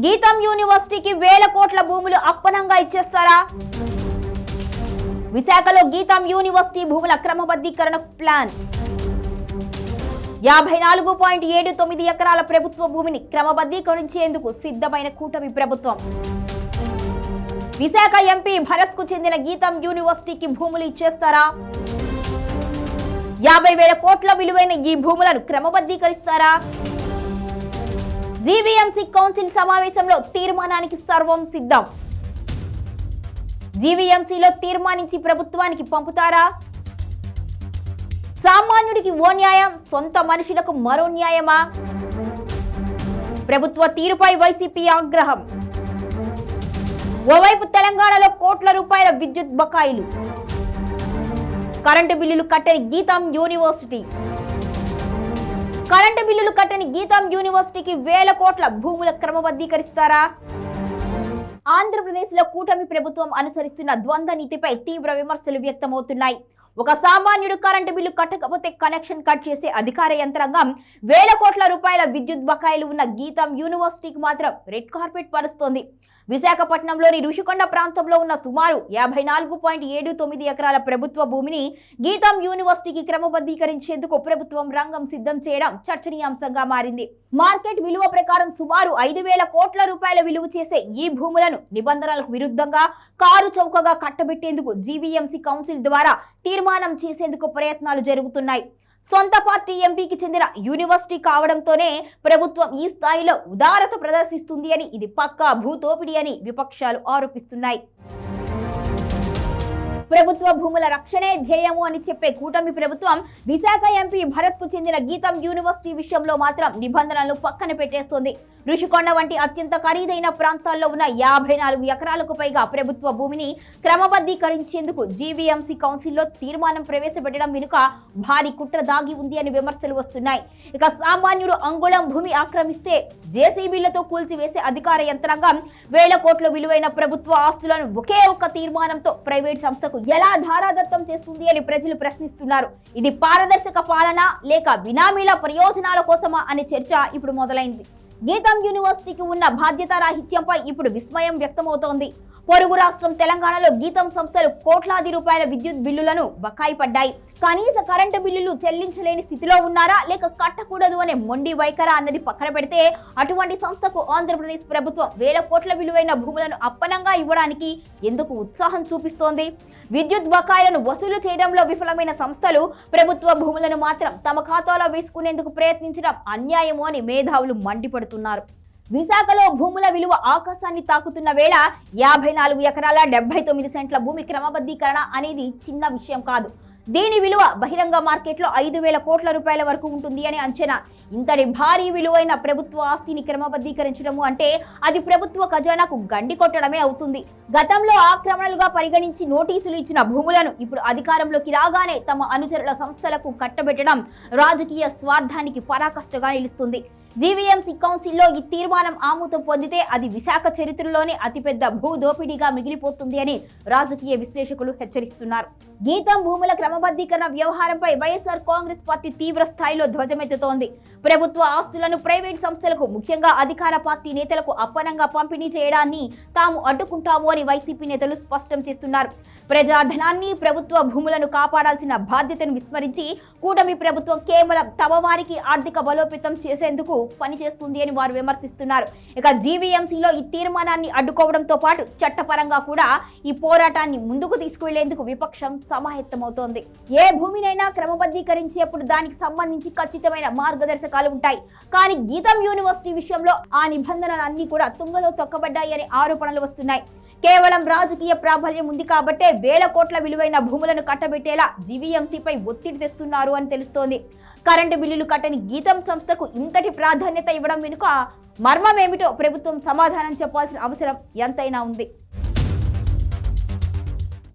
గీతం యూనివర్సిటీకి వేల కోట్ల భూములు అప్పనంగా ఇచ్చేస్తారా? విశాఖలో గీతం యూనివర్సిటీ భూముల క్రమబద్ధీకరణ ప్లాన్. 54.79 ఎకరాల ప్రభుత్వ భూమిని క్రమబద్ధీకరించేందుకు సిద్ధమైన కూటమి ప్రభుత్వం. విశాఖ ఎంపీ భరత్ కు చెందిన గీతం యూనివర్సిటీకి భూములు ఇచ్చేస్తారా? 50,000 కోట్ల విలువైన ఈ భూములను క్రమబద్ధీకరిస్తారా? జీవీఎంసీ కౌన్సిల్ సమావేశంలో తీర్మానానికి సర్వం సిద్ధం. జీవీఎంసీలో తీర్మానించి ప్రభుత్వానికి పంపుతారా? సామాన్యుడికి ఓ న్యాయం, సొంత మనుషులకు మరో న్యాయమా? ప్రభుత్వ తీరుపై వైసీపీ ఆగ్రహం. ఓవైపు తెలంగాణలో కోట్ల రూపాయల విద్యుత్ బకాయిలు, కరెంటు బిల్లులు కట్టని గీతం యూనివర్సిటీ. కరెంటు బిల్లులు కట్టని గీతం యూనివర్సిటీకి వేల కోట్ల భూముల క్రమబద్ధీకరిస్తారా? ఆంధ్రప్రదేశ్ లో కూటమి ప్రభుత్వం అనుసరిస్తున్న ద్వంద్వ నీతిపై తీవ్ర విమర్శలు వ్యక్తమవుతున్నాయి. ఒక సామాన్యుడు కరెంటు బిల్లు కట్టకపోతే కనెక్షన్ కట్ చేసే అధికార యంత్రాంగం వేల కోట్ల రూపాయల విద్యుత్ బకాయిలు ఉన్న గీతం యూనివర్సిటీకి మాత్రం రెడ్ కార్పెట్ పరుస్తోంది. విశాఖపట్నంలోని ఋషికొండ ప్రాంతంలో ఉన్న సుమారు 54.79 ఎకరాల ప్రభుత్వ భూమిని గీతం యూనివర్సిటీకి క్రమబద్ధీకరించేందుకు ప్రభుత్వం రంగం సిద్ధం చేయడం చర్చనీయాంశంగా మారింది. మార్కెట్ విలువ ప్రకారం సుమారు 5,000 కోట్ల రూపాయల విలువ చేసే ఈ భూములను నిబంధనలకు విరుద్ధంగా కారు చౌకగా కట్టబెట్టేందుకు జీవీఎంసీ కౌన్సిల్ ద్వారా తీర్మానం చేసేందుకు ప్రయత్నాలు జరుగుతున్నాయి. సొంత పార్టీ ఎంపీకి చెందిన యూనివర్సిటీ కావడంతోనే ప్రభుత్వం ఈ స్థాయిలో ఉదారత ప్రదర్శిస్తుంది అని, ఇది పక్కా భూదోపిడీ అని విపక్షాలు ఆరోపిస్తున్నాయి. ప్రభుత్వ భూముల రక్షణే ధ్యేయము అని చెప్పే కూటమి ప్రభుత్వం విశాఖ ఎంపీ భరత్ కు చెందిన గీతం యూనివర్సిటీ విషయంలో మాత్రం నిబంధనలను పక్కన పెట్టేస్తోంది. ఋషికొండ వంటి అత్యంత ఖరీదైన ప్రాంతాల్లో ఉన్న 54 ఎకరాలకు పైగా ప్రభుత్వ భూమిని క్రమబద్ధీకరించేందుకు జీవీఎంసీ కౌన్సిల్లో తీర్మానం ప్రవేశపెట్టడం వెనుక భారీ కుట్ర దాగి ఉంది అని విమర్శలు వస్తున్నాయి. ఇక సామాన్యుడు అంగుళం భూమి ఆక్రమిస్తే జేసీబీలతో కూల్చివేసే అధికార యంత్రాంగం వేల కోట్ల విలువైన ప్రభుత్వ ఆస్తులను ఒకే ఒక్క తీర్మానంతో ప్రైవేట్ సంస్థకు ఎలా ధారాదత్తం చేస్తుంది అని ప్రజలు ప్రశ్నిస్తున్నారు. ఇది పారదర్శక పాలన లేక బినామీల ప్రయోజనాల కోసమా అనే చర్చ ఇప్పుడు మొదలైంది. గీతం యూనివర్సిటీకి ఉన్న బాధ్యతారాహిత్యంపై ఇప్పుడు విస్మయం వ్యక్తమవుతోంది. పొరుగు రాష్ట్రం తెలంగాణలో గీతం సంస్థలు కోట్లాది రూపాయల విద్యుత్ బిల్లులను బకాయి పడ్డాయి. కనీస కరెంటు బిల్లులు చెల్లించలేని స్థితిలో ఉన్నారా లేక కట్టకూడదు అనే మొండి వైఖరా అన్నది పక్కన పెడితే అటువంటి సంస్థకు ఆంధ్రప్రదేశ్ ప్రభుత్వం వేల కోట్ల విలువైన భూములను అప్పనంగా ఇవ్వడానికి ఎందుకు ఉత్సాహం చూపిస్తోంది? విద్యుత్ బకాయిలను వసూలు చేయడంలో విఫలమైన సంస్థలు ప్రభుత్వ భూములను మాత్రం తమ ఖాతాలో వేసుకునేందుకు ప్రయత్నించడం అన్యాయము అని మేధావులు మండిపడుతున్నారు. విశాఖలో భూముల విలువ ఆకాశాన్ని తాకుతున్న వేళ 54 ఎకరాల 79 సెంట్ల భూమి క్రమబద్ధీకరణ అనేది చిన్న విషయం కాదు. దీని విలువ బహిరంగ మార్కెట్లో 5,000 కోట్ల రూపాయల వరకు ఉంటుంది అని అంచనా. ఇంతటి భారీ విలువైన ప్రభుత్వ ఆస్తిని క్రమబద్ధీకరించడము అంటే అది ప్రభుత్వ ఖజానాకు గండి కొట్టడమే అవుతుంది. గతంలో ఆక్రమణలుగా పరిగణించి నోటీసులు ఇచ్చిన భూములను ఇప్పుడు అధికారంలోకి రాగానే తమ అనుచరుల సంస్థలకు కట్టబెట్టడం రాజకీయ స్వార్థానికి పరాకాష్ఠగా నిలుస్తుంది. జీవీఎంసీ కౌన్సిల్లో ఈ తీర్మానం ఆమోదం పొందితే అది విశాఖ చరిత్రలోనే అతిపెద్ద భూ దోపిడీగా మిగిలిపోతుంది అని రాజకీయ విశ్లేషకులు హెచ్చరిస్తున్నారు. గీతం భూముల క్రమబద్ధీకరణ వ్యవహారంపై వైఎస్ఆర్ కాంగ్రెస్ పార్టీ తీవ్ర స్థాయిలో ధ్వజమెత్తుతోంది. ప్రభుత్వ ఆస్తులను ప్రైవేట్ సంస్థలకు, ముఖ్యంగా అధికార పార్టీ నేతలకు అప్పనంగా పంపిణీ చేయడాన్ని తాము అడ్డుకుంటాము అని వైసీపీ నేతలు స్పష్టం చేస్తున్నారు. ప్రజాధనాన్ని, ప్రభుత్వ భూములను కాపాడాల్సిన బాధ్యతను విస్మరించి కూటమి ప్రభుత్వం కేవలం తమ వారికి ఆర్థిక బలోపేతం చేసేందుకు పనిచేస్తుంది అని వారు విమర్శిస్తున్నారు. ఇక జీవీఎంసీలో ఈ తీర్మానాన్ని అడ్డుకోవడంతో పాటు చట్టపరంగా కూడా ఈ పోరాటాన్ని ముందుకు తీసుకువెళ్లేందుకు విపక్షం సమాయత్తమవుతోంది. ఏ భూమినైనా క్రమబద్ధీకరించేప్పుడు దానికి సంబంధించి ఖచ్చితమైన మార్గదర్శకాలు ఉంటాయి. కానీ గీతం యూనివర్సిటీ విషయంలో ఆ నిబంధనలన్నీ కూడా తుంగలో తొక్కబడ్డాయి అనే ఆరోపణలు వస్తున్నాయి. కేవలం రాజకీయ ప్రాబల్యం ఉంది కాబట్టే వేల కోట్ల విలువైన భూములను కట్టబెట్టేలా జీవీఎంసీపై ఒత్తిడి తెస్తున్నారు అని తెలుస్తోంది. కరెంటు బిల్లులు కట్టని గీతం సంస్థకు ఇంతటి ప్రాధాన్యత ఇవ్వడం వెనుక మర్మమేమిటో ప్రభుత్వం సమాధానం చెప్పాల్సిన అవసరం ఎంతైనా ఉంది.